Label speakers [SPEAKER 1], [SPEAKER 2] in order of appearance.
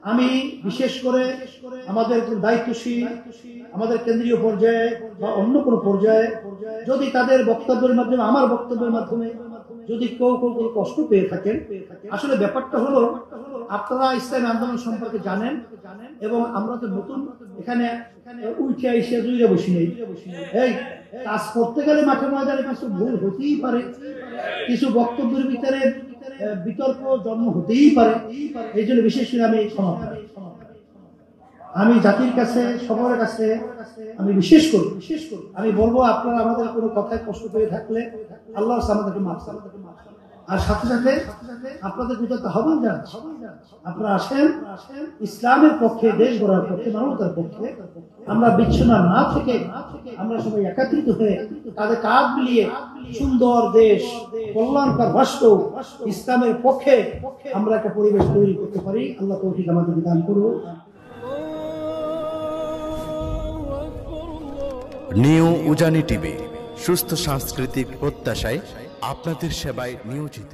[SPEAKER 1] আমি বিশেষ করে আমাদের দায়িত্বশীল, আমাদের কেন্দ্রীয় পর্যায়ে বা অন্য কোনো পর্যায়ে যদি তাদের বক্তব্যের মাধ্যমে, আমার বক্তব্যের মাধ্যমে যদি কেউ কষ্ট পেয়ে থাকেন, আসলে ব্যাপারটা হলো আপনারা ইসলামী আন্দোলন সম্পর্কে জানেন এবং আমরা তো নতুন এখানে উঠে এসে জুইরে বসি নেই। এই কাজ করতে গেলে মাঠে ময়দানে কিছু ভুল হতেই পারে, কিছু বক্তব্যের ভিতরে বিতর্ক জন্ম হতেই পারে। এই জন্য বিশেষ করে আমি জাতির কাছে, সকলের কাছে আমি বিশেষ করি আমি বলবো, আপনারা আমাদের কোনো কথায় কষ্ট পেয়ে থাকলে আল্লাহ আমাদেরকে মাফ করুন। আর সাথে সাথে আপনাদের বুঝতে হবে না, আপনারা আসেন ইসলামের পক্ষে, দেশ গড়ার পক্ষে, মানবতার পক্ষে। আমরা বিচ্ছিন্ন না থেকে আমরা সবাই একত্রিত হয়ে তাদের কাঁধ মিলিয়ে সুন্দর দেশ, কল্যাণকর রাষ্ট্র, ইসলামের পক্ষে আমরা একটা পরিবেশ তৈরি করতে পারি। আল্লাহ তৌফিক আমাদের দান করুন।
[SPEAKER 2] নিউ উজানি টিভি, সুস্থ সাংস্কৃতিক প্রত্যাশায় আপনাদের সেবায় নিয়োজিত।